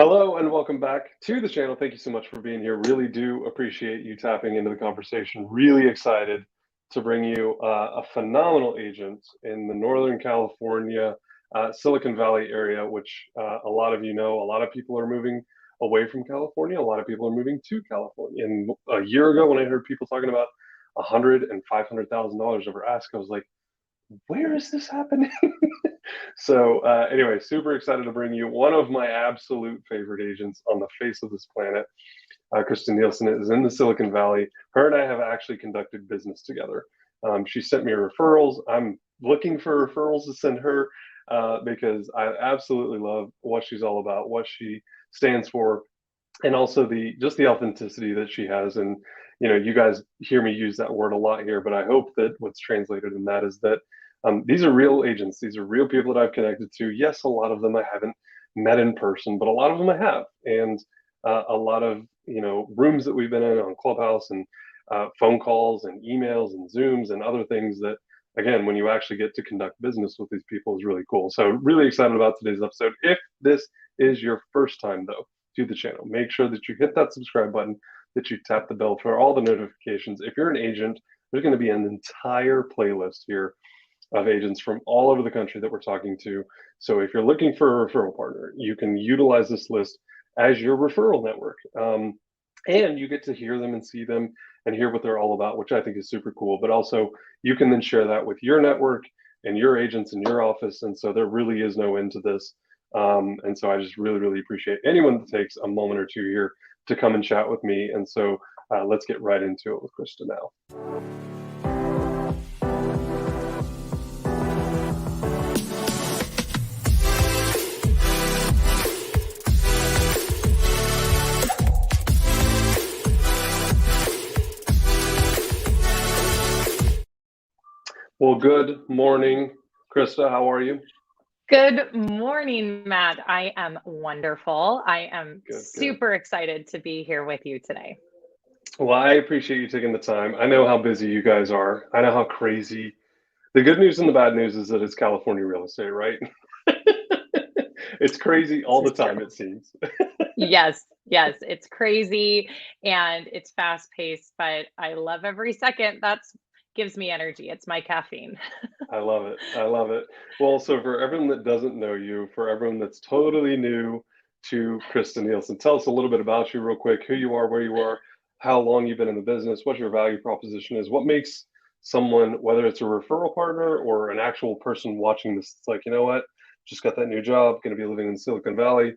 Hello and welcome back to the channel. Thank you so much for being here. Really do appreciate you tapping into the conversation. Really excited to bring you a phenomenal agent in the Northern California, Silicon Valley area, which a lot of you know, a lot of people are moving away from California. A lot of people are moving to California. And a year ago, when I heard people talking about $100,000 and $500,000 over ask, I was like, where is this happening? So anyway, super excited to bring you one of my absolute favorite agents on the face of this planet. Christa Nielsen is in the Silicon Valley. Her and I have actually conducted business together. She sent me referrals. I'm looking for referrals to send her because I absolutely love what she's all about, what she stands for, and also the authenticity that she has. And you guys hear me use that word a lot here, but I hope that what's translated in that is that these are real agents. These are real people that I've connected to. Yes, a lot of them I haven't met in person, but a lot of them I have. And a lot of rooms that we've been in on Clubhouse and phone calls and emails and Zooms and other things that, again, when you actually get to conduct business with these people is really cool. So really excited about today's episode. If this is your first time, though, to the channel, make sure that you hit that subscribe button, that you tap the bell for all the notifications. If you're an agent, there's going to be an entire playlist here of agents from all over the country that we're talking to. So if you're looking for a referral partner, you can utilize this list as your referral network. And you get to hear them and see them and hear what they're all about, which I think is super cool. But also, you can then share that with your network and your agents in your office. And so there really is no end to this. And so I just really, really appreciate anyone that takes a moment or two here to come and chat with me. And so let's get right into it with Christa now. Well, good morning, Christa. How are you? Good morning, Matt. I am wonderful. I am super excited to be here with you today. Well, I appreciate you taking the time. I know how busy you guys are. I know how crazy. The good news and the bad news is that it's California real estate, right? It's crazy all the time, it seems. Yes, it's crazy and it's fast paced, but I love every second. That's gives me energy. It's my caffeine. I love it. I love it. Well, so for everyone that doesn't know you, for everyone that's totally new to Christa Nielsen, tell us a little bit about you real quick, who you are, where you are, how long you've been in the business, what your value proposition is, what makes someone, whether it's a referral partner or an actual person watching this, it's like, you know what, just got that new job, going to be living in Silicon Valley.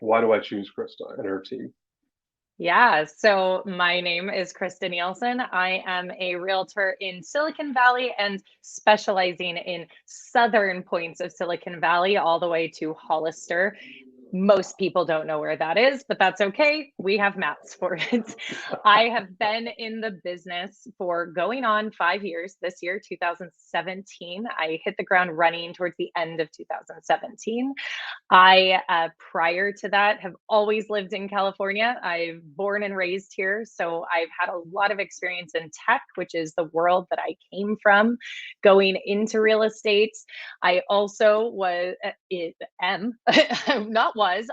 Why do I choose Christa and her team? Yeah, so my name is Christa Nielsen. I am a realtor in Silicon Valley and specializing in southern points of Silicon Valley, all the way to Hollister. Most people don't know where that is, but that's okay. We have maps for it. I have been in the business for going on 5 years. This year, 2017, I hit the ground running towards the end of 2017. Prior to that, have always lived in California. I've born and raised here, so I've had a lot of experience in tech, which is the world that I came from, going into real estate. I also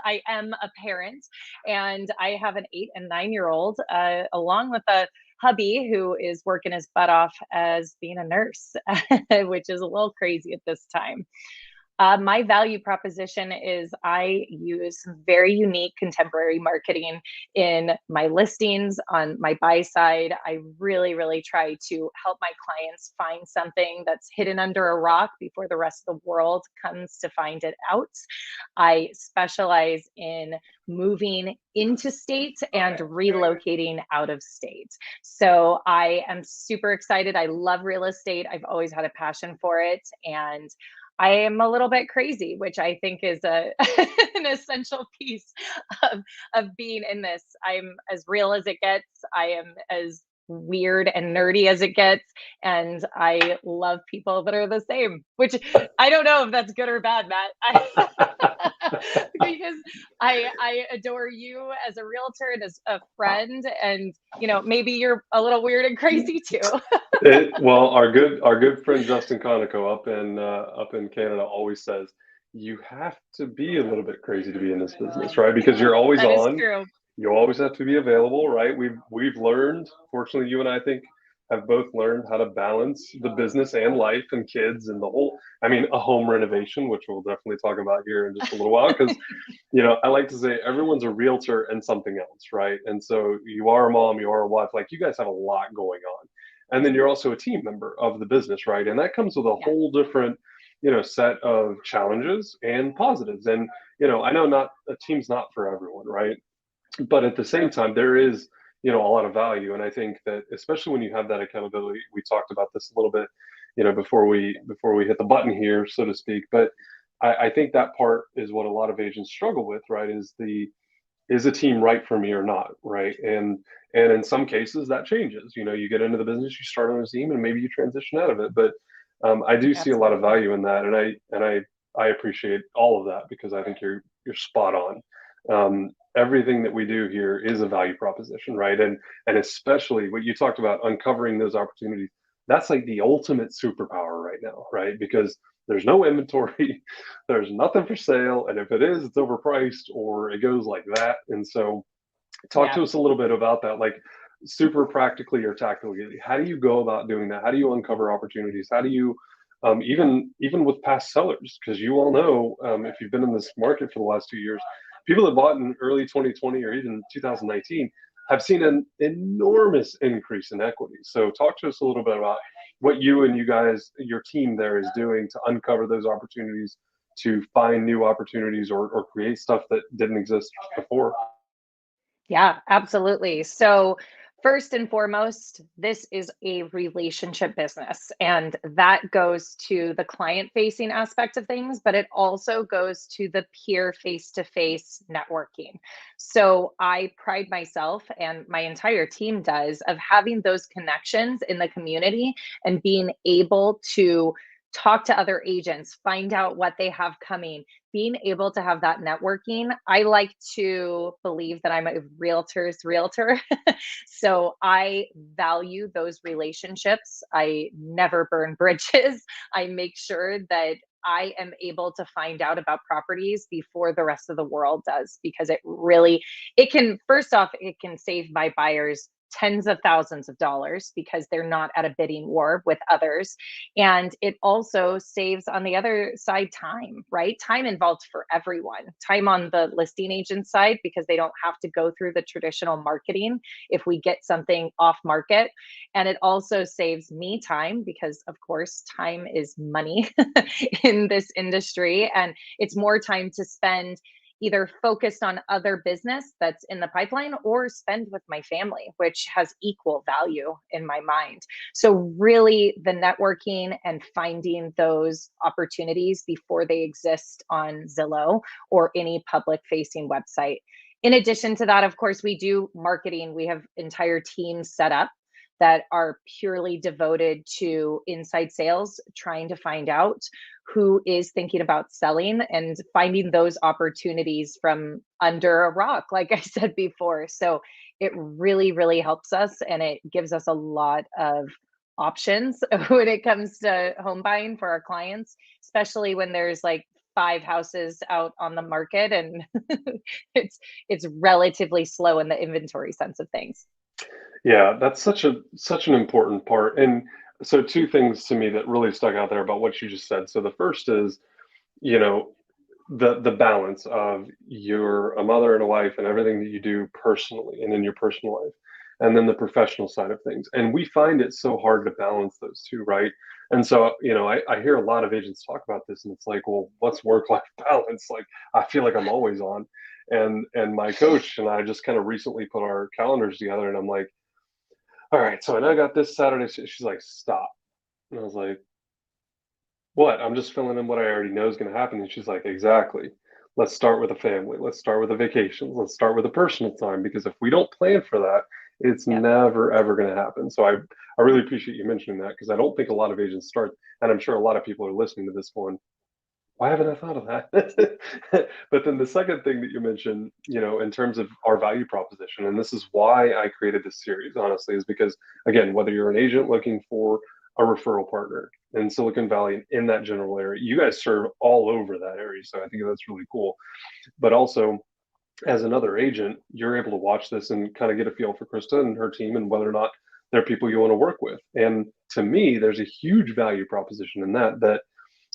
I am a parent, and I have an 8 and 9-year-old, along with a hubby who is working his butt off as being a nurse, which is a little crazy at this time. My value proposition is I use some very unique contemporary marketing in my listings on my buy side. I really, really try to help my clients find something that's hidden under a rock before the rest of the world comes to find it out. I specialize in moving into state and relocating out of state. So I am super excited. I love real estate. I've always had a passion for it. And I am a little bit crazy, which I think is an essential piece of being in this. I'm as real as it gets. I am as weird and nerdy as it gets. And I love people that are the same, which I don't know if that's good or bad, Matt. Because I adore you as a realtor and as a friend, and maybe you're a little weird and crazy too. Well, our good friend Justin Conoco up in Canada always says, you have to be a little bit crazy to be in this business, right? Because you're always That is on, true. you always have to be available, right? We've learned, fortunately, you and I think have both learned how to balance the business and life and kids and the whole. I mean, a home renovation, which we'll definitely talk about here in just a little while, because I like to say everyone's a realtor and something else, right? And so you are a mom, you are a wife, like you guys have a lot going on. And then you're also a team member of the business, right? And that comes with a Yeah. whole different, set of challenges and positives. And, I know not a team's not for everyone, right? But at the same True. time, there is, a lot of value. And I think that especially when you have that accountability, we talked about this a little bit, before we hit the button here, so to speak. But I think that part is what a lot of agents struggle with, right? Is a team right for me or not, right? And in some cases that changes. You get into the business, you start on a team, and maybe you transition out of it. But I do see a lot of Absolutely. value in that, and I appreciate all of that because I think you're spot on. Everything that we do here is a value proposition, right? And especially what you talked about, uncovering those opportunities. That's like the ultimate superpower right now, right? Because there's no inventory, there's nothing for sale, and if it is, it's overpriced or it goes like that. And so, talk Yeah. to us a little bit about that, like super practically or tactically. How do you go about doing that? How do you uncover opportunities? How do you even with past sellers? Because you all know, if you've been in this market for the last 2 years, people that bought in early 2020 or even 2019 have seen an enormous increase in equity. So, talk to us a little bit about what you and you guys, your team there, is doing to uncover those opportunities, to find new opportunities, or create stuff that didn't exist before. Yeah, absolutely. So, first and foremost, this is a relationship business, and that goes to the client facing aspect of things, but it also goes to the peer face to face networking. So, I pride myself, and my entire team does, of having those connections in the community and being able to talk to other agents, find out what they have coming, being able to have that networking. I like to believe that I'm a realtor's realtor. So I value those relationships. I never burn bridges. I make sure that I am able to find out about properties before the rest of the world does, because it can, first off, it can save my buyers tens of thousands of dollars because they're not at a bidding war with others. And it also saves on the other side time, right? Time involved for everyone. Time on the listing agent side because they don't have to go through the traditional marketing if we get something off market. And it also saves me time because, of course, time is money in this industry. And it's more time to spend either focused on other business that's in the pipeline or spend with my family, which has equal value in my mind. So, really, the networking and finding those opportunities before they exist on Zillow or any public facing website. In addition to that, of course, we do marketing. We have entire teams set up that are purely devoted to inside sales, trying to find out who is thinking about selling and finding those opportunities from under a rock, like I said before. So it really, really helps us, and it gives us a lot of options when it comes to home buying for our clients, especially when there's like five houses out on the market and it's relatively slow in the inventory sense of things. Yeah, that's such an important part. And so, two things to me that really stuck out there about what you just said. So the first is, you know, the balance of you're a mother and a wife and everything that you do personally and in your personal life, and then the professional side of things. And we find it so hard to balance those two, right? And so, I hear a lot of agents talk about this, and it's like, well, what's work-life balance? Like, I feel like I'm always on. And my coach and I just kind of recently put our calendars together, and I'm like, all right, so I know I got this Saturday. She's like, stop. And I was like, what? I'm just filling in what I already know is going to happen. And she's like, exactly. Let's start with a family. Let's start with a vacation. Let's start with a personal time, because if we don't plan for that, it's Yep. never ever going to happen. So I really appreciate you mentioning that, because I don't think a lot of agents start, and I'm sure a lot of people are listening to this going, why haven't I thought of that? But then the second thing that you mentioned, in terms of our value proposition, and this is why I created this series, honestly, is because, again, whether you're an agent looking for a referral partner in Silicon Valley in that general area. You guys serve all over that area, so I think that's really cool. But also, as another agent, you're able to watch this and kind of get a feel for Krista and her team and whether or not they're people you want to work with. And to me, there's a huge value proposition in that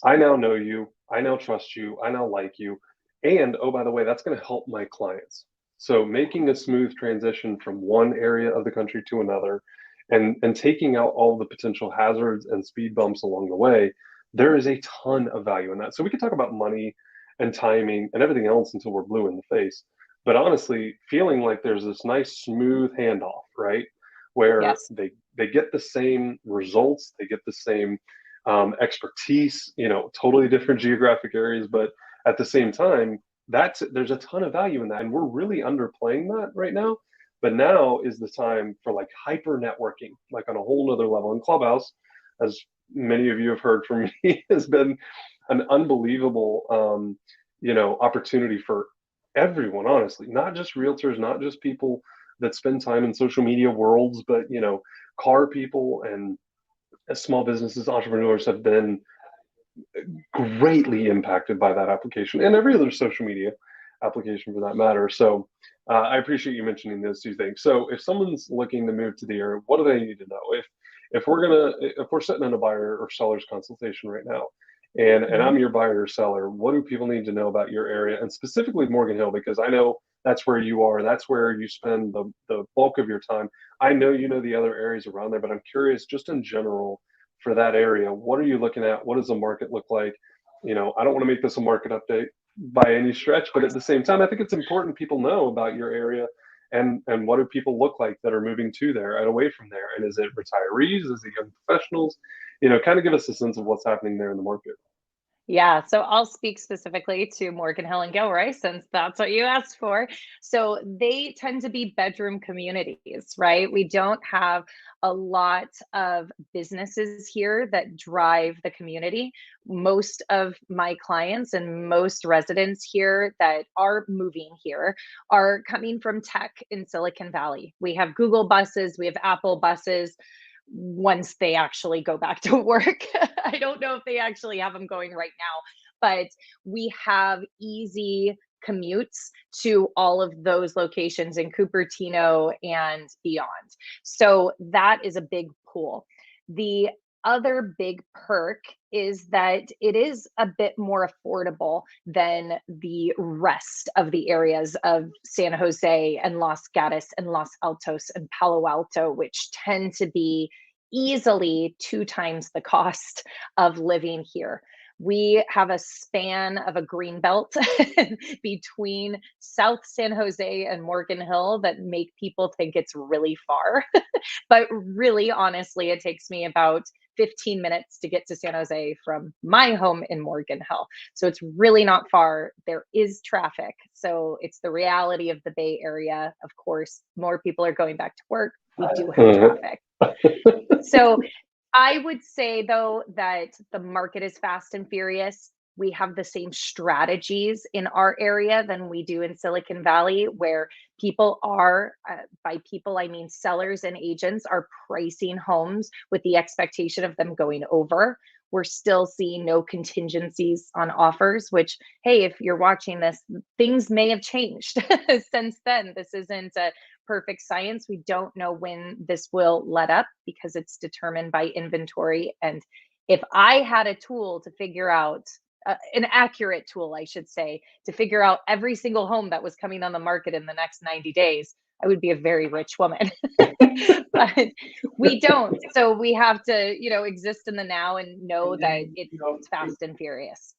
I now know you, I now trust you, I now like you. And oh, by the way, that's going to help my clients. So making a smooth transition from one area of the country to another and taking out all the potential hazards and speed bumps along the way, there is a ton of value in that. So we could talk about money and timing and everything else until we're blue in the face. But honestly, feeling like there's this nice smooth handoff, right? Where Yes. they get the same results, they get the same expertise, totally different geographic areas, but at the same time, there's a ton of value in that, and we're really underplaying that right now. But now is the time for like hyper networking, like on a whole nother level. And Clubhouse, as many of you have heard from me, has been an unbelievable, opportunity for everyone. Honestly, not just realtors, not just people that spend time in social media worlds, but car people and small businesses, entrepreneurs have been greatly impacted by that application and every other social media application for that matter. So I appreciate you mentioning those two things. So if someone's looking to move to the area, what do they need to know? If we're sitting in a buyer or seller's consultation right now, and Mhm. I'm your buyer or seller, what do people need to know about your area and specifically Morgan Hill? Because I know that's where you are, that's where you spend the bulk of your time. I know you know the other areas around there, but I'm curious just in general for that area, what are you looking at? What does the market look like? I don't want to make this a market update by any stretch, but at the same time, I think it's important people know about your area and what do people look like that are moving to there and away from there? And is it retirees? Is it young professionals? Kind of give us a sense of what's happening there in the market. Yeah, so I'll speak specifically to Morgan Hill and Gilroy since that's what you asked for. So they tend to be bedroom communities, right? We don't have a lot of businesses here that drive the community. Most of my clients and most residents here that are moving here are coming from tech in Silicon Valley. We have Google buses, we have Apple buses once they actually go back to work. I don't know if they actually have them going right now, but we have easy commutes to all of those locations in Cupertino and beyond. So that is a big pool. The other big perk is that it is a bit more affordable than the rest of the areas of San Jose and Los Gatos and Los Altos and Palo Alto, which tend to be easily 2 times the cost of living here. We have a span of a green belt between South San Jose and Morgan Hill that make people think it's really far. But really, honestly, it takes me about 15 minutes to get to San Jose from my home in Morgan Hill. So it's really not far. There is traffic. So it's the reality of the Bay Area. Of course, more people are going back to work. We do have Mhm. traffic. So I would say though that the market is fast and furious. We have the same strategies in our area than we do in Silicon Valley, where people are, by people, I mean sellers and agents, are pricing homes with the expectation of them going over. We're still seeing no contingencies on offers, which, hey, if you're watching this, things may have changed since then. This isn't a perfect science. We don't know when this will let up because it's determined by inventory. And if I had a tool to figure out, an accurate tool, I should say, to figure out every single home that was coming on the market in the next 90 days, I would be a very rich woman. But we don't. So we have to, exist in the now and know that it's fast and furious.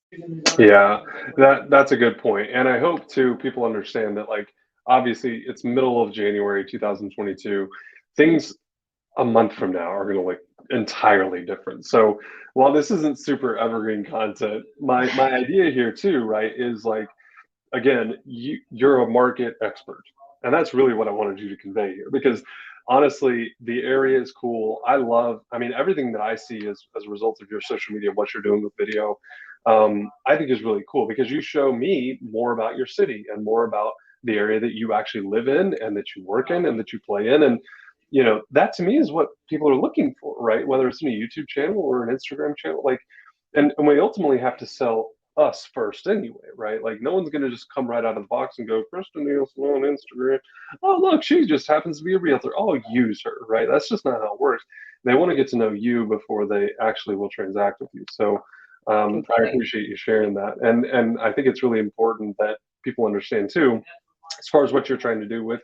Yeah, that's a good point. And I hope too people understand that like obviously it's middle of January 2022. Things a month from now are going to look entirely different. So while this isn't super evergreen content, my idea here too, right, is like again, you're a market expert. And that's really what I wanted you to convey here because honestly, the area is cool. I mean, everything that I see as a result of your social media, what you're doing with video, I think is really cool because you show me more about your city and more about the area that you actually live in and that you work in and that you play in. And that to me is what people are looking for, right? Whether it's in a YouTube channel or an Instagram channel, like, and we ultimately have to sell us first anyway, right? Like, no one's going to just come right out of the box and go, Krista Nielsen on Instagram. Oh, look, she just happens to be a realtor. I'll use her, right? That's just not how it works. They want to get to know you before they actually will transact with you. So I Completely. appreciate you sharing that. And I think it's really important that people understand too, as far as what you're trying to do with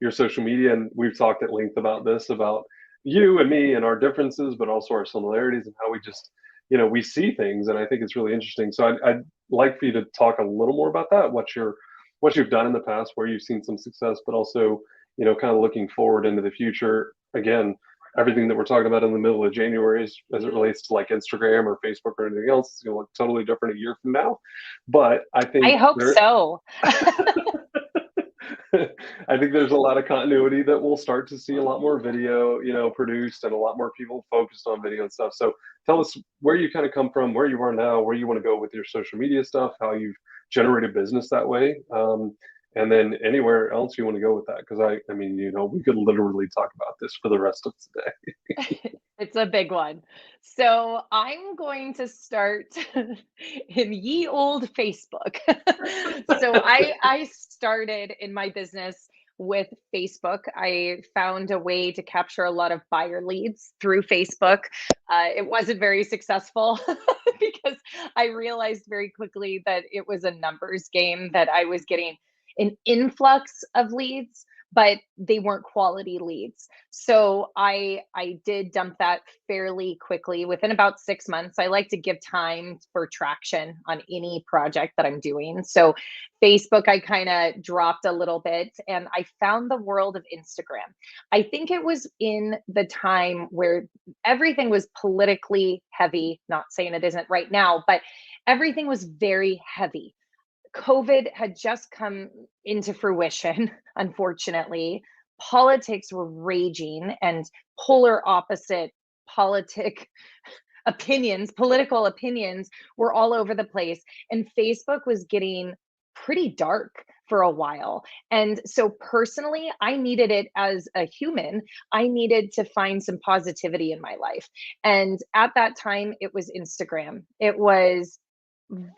your social media. And we've talked at length about this, about you and me and our differences, but also our similarities and how we just, we see things. And I think it's really interesting. So I'd like for you to talk a little more about that, what you've done in the past, where you've seen some success, but also, kind of looking forward into the future. Again, everything that we're talking about in the middle of January is, as it relates to like Instagram or Facebook or anything else, it's going to look totally different a year from now. But I I think hope so. I think there's a lot of continuity that we'll start to see a lot more video, produced, and a lot more people focused on video and stuff. So tell us where you kind of come from, where you are now, where you want to go with your social media stuff, how you've generated business that way, and then anywhere else you want to go with that. Because I mean, we could literally talk about this for the rest of today. It's a big one. So I'm going to start in ye old Facebook. So I started in my business with Facebook. I found a way to capture a lot of buyer leads through Facebook. It wasn't very successful because I realized very quickly that it was a numbers game, that I was getting an influx of leads, but they weren't quality leads. So I did dump that fairly quickly within about 6 months. I like to give time for traction on any project that I'm doing. So Facebook, I kind of dropped a little bit, and I found the world of Instagram. I think it was in the time where everything was politically heavy, not saying it isn't right now, but everything was very heavy. COVID had just come into fruition, unfortunately. Politics were raging, and polar opposite politic political opinions were all over the place. And Facebook was getting pretty dark for a while. And so personally, I needed it as a human. I needed to find some positivity in my life. And at that time, it was Instagram. It was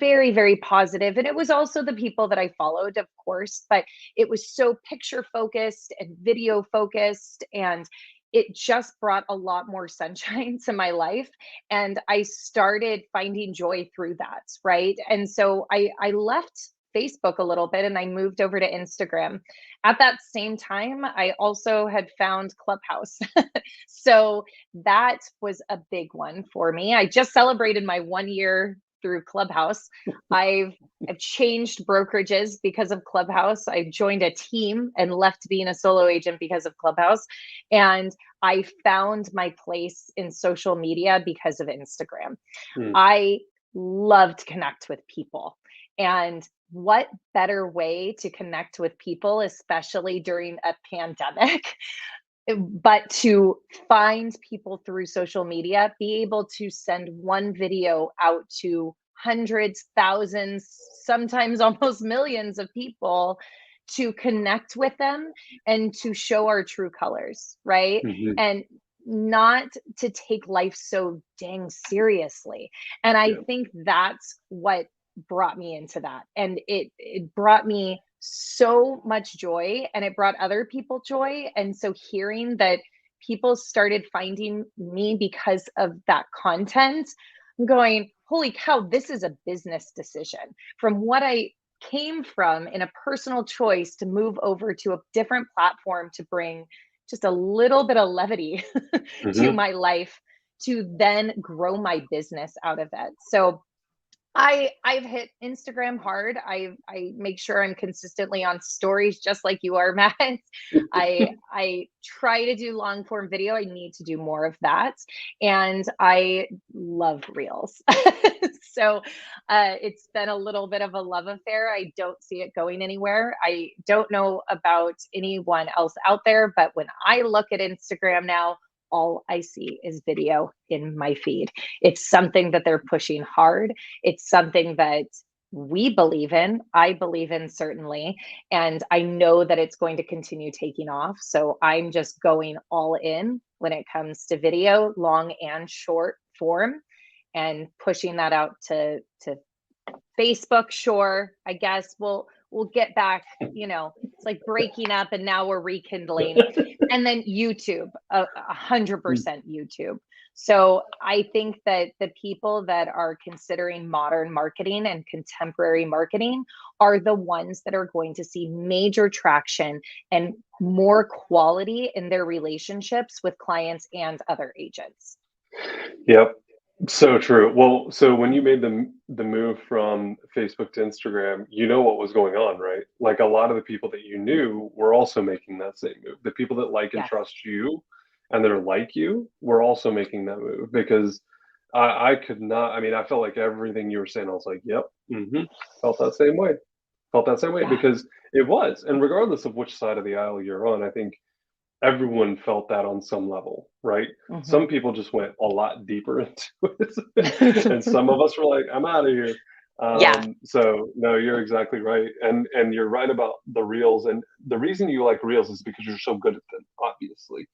very, very positive. And it was also the people that I followed, of course, but it was so picture focused and video focused. And it just brought a lot more sunshine to my life. And I started finding joy through that. Right. And so I left Facebook a little bit and I moved over to Instagram. At that same time, I also had found Clubhouse. So that was a big one for me. I just celebrated my 1 year through Clubhouse. I've changed brokerages because of Clubhouse. I joined a team and left being a solo agent because of Clubhouse. And I found my place in social media because of Instagram. Hmm. I love to connect with people. And what better way to connect with people, especially during a pandemic, but to find people through social media, be able to send one video out to hundreds, thousands, sometimes almost millions of people, to connect with them and to show our true colors, right? Mhm. And not to take life so dang seriously. And I Yeah. think that's what brought me into that. And it brought me so much joy, and it brought other people joy. And so hearing that people started finding me because of that content, I'm going, holy cow, this is a business decision. From what I came from in a personal choice to move over to a different platform to bring just a little bit of levity to Mhm. my life, to then grow my business out of it. So I've hit Instagram hard. I make sure I'm consistently on stories just like you are, Matt. I try to do long form video. I need to do more of that. And I love reels. So it's been a little bit of a love affair. I don't see it going anywhere. I don't know about anyone else out there, but when I look at Instagram now, all I see is video in my feed. It's something that they're pushing hard. It's something that we believe in, I believe in certainly, and I know that it's going to continue taking off. So I'm just going all in when it comes to video, long and short form, and pushing that out to Facebook. Sure, I guess we'll get back, it's like breaking up and now we're rekindling. And then YouTube, 100% YouTube. So I think that the people that are considering modern marketing and contemporary marketing are the ones that are going to see major traction and more quality in their relationships with clients and other agents. Yep. So true. Well, so when you made the move from Facebook to Instagram, you know what was going on, right? Like a lot of the people that you knew were also making that same move. The people that like and Yes. trust you and they're like you were also making that move because I could not, I mean, I felt like everything you were saying, I was like, yep, felt that same way. Felt that same way Yeah. because it was. And regardless of which side of the aisle you're on, I think everyone felt that on some level, right? Hmm. Some people just went a lot deeper into it, and some of us were like, "I'm out of here." Yeah. So no, you're exactly right, and you're right about the reels. And the reason you like reels is because you're so good at them, obviously.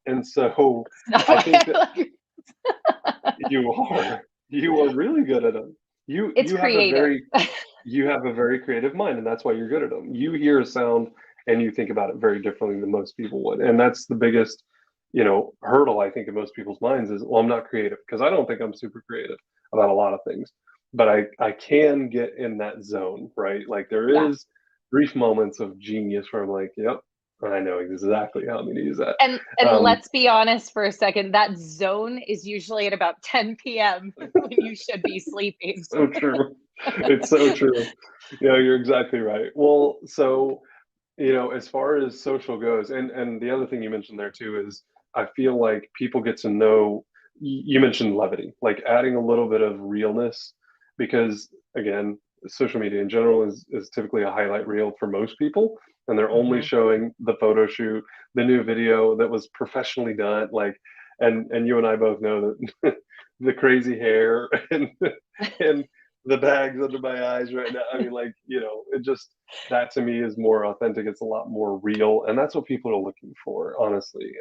And so No, I think that you are really good at them. You it's you have a creative. very you have a very creative mind, and that's why you're good at them. You hear a sound and you think about it very differently than most people would. And that's the biggest, hurdle I think in most people's minds is, well, I'm not creative because I don't think I'm super creative about a lot of things. But I can get in that zone, right? Like there Yeah. is brief moments of genius where I'm like, yep, I know exactly how I'm going to use that. And Um, let's be honest for a second, that zone is usually at about 10 p.m. when you should be sleeping. so true. It's so true. Yeah, you're exactly right. Well, so as far as social goes, and the other thing you mentioned there too is I feel like people get to know. You mentioned levity, like adding a little bit of realness, because again, social media in general is typically a highlight reel for most people, and they're only Hmm. showing the photo shoot, the new video that was professionally done, like, and you and I both know that the crazy hair and the bags under my eyes right now. I mean, like, it just that to me is more authentic. It's a lot more real, and that's what people are looking for, honestly.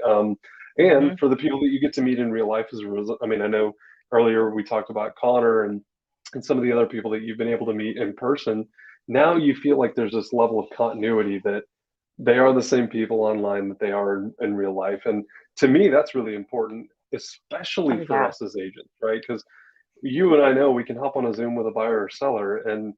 And Hmm. for the people that you get to meet in real life as a result, I mean, I know earlier we talked about Connor and some of the other people that you've been able to meet in person. Now you feel like there's this level of continuity that they are the same people online that they are in real life, and to me, that's really important, especially Oh for yeah. us as agents, right? Because you and I know we can hop on a Zoom with a buyer or seller, and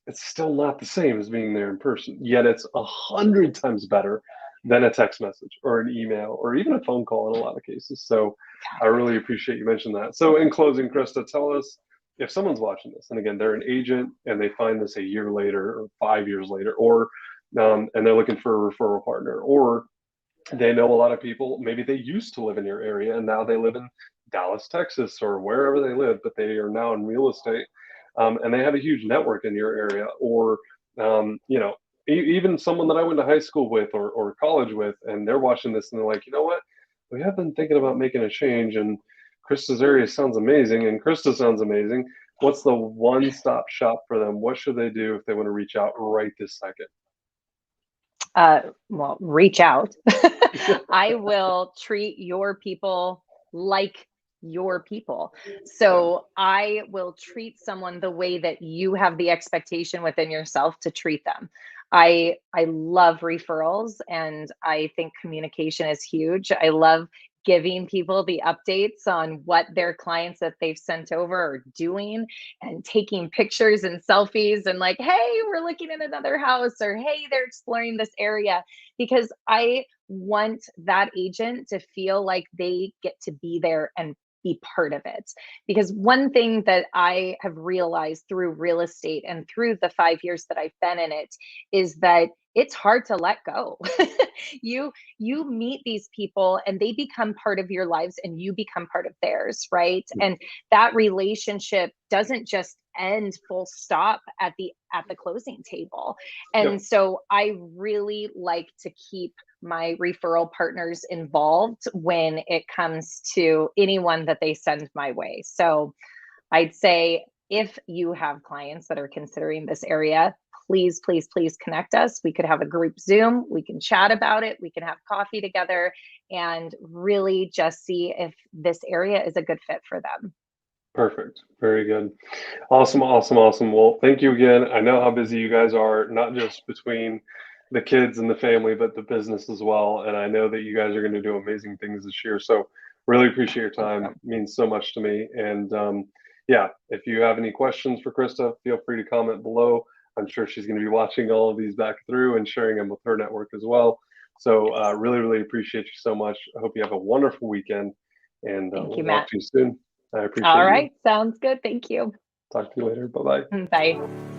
it's still not the same as being there in person. Yet it's 100 times better than a text message or an email or even a phone call in a lot of cases. So I really appreciate you mentioning that. So in closing, Krista, tell us if someone's watching this, and again, they're an agent and they find this a year later or 5 years later, or and they're looking for a referral partner, or they know a lot of people. Maybe they used to live in your area and now they live in Dallas, Texas, or wherever they live, but they are now in real estate, and they have a huge network in your area, or even someone that I went to high school with or college with, and they're watching this and they're like, you know what, we have been thinking about making a change, and Krista's area sounds amazing, and Krista sounds amazing. What's the one-stop shop for them? What should they do if they want to reach out right this second? Well, reach out. I will treat your people like your people. Yeah. So I will treat someone the way that you have the expectation within yourself to treat them. I love referrals and I think communication is huge. I love giving people the updates on what their clients that they've sent over are doing and taking pictures and selfies and like, hey, we're looking at another house, or hey, they're exploring this area, because I want that agent to feel like they get to be there and be part of it. Because one thing that I have realized through real estate and through the 5 years that I've been in it is that it's hard to let go. You meet these people and they become part of your lives and you become part of theirs, right? And that relationship doesn't just end full stop at the closing table. And Yep. so I really like to keep my referral partners involved when it comes to anyone that they send my way. So I'd say if you have clients that are considering this area, please, please, please connect us. We could have a group Zoom. We can chat about it. We can have coffee together and really just see if this area is a good fit for them. Perfect. Very good. Awesome, awesome, awesome. Well, thank you again. I know how busy you guys are, not just between the kids and the family, but the business as well. And I know that you guys are going to do amazing things this year. So really appreciate your Thank time. you. It means so much to me. And yeah, if you have any questions for Krista, feel free to comment below. I'm sure she's going to be watching all of these back through and sharing them with her network as well. So Yes. really, really appreciate you so much. I hope you have a wonderful weekend, and Thank you, we'll talk Matt. to you soon. I All appreciate you. right. Sounds good. Thank you. Talk to you later. Bye bye. Bye.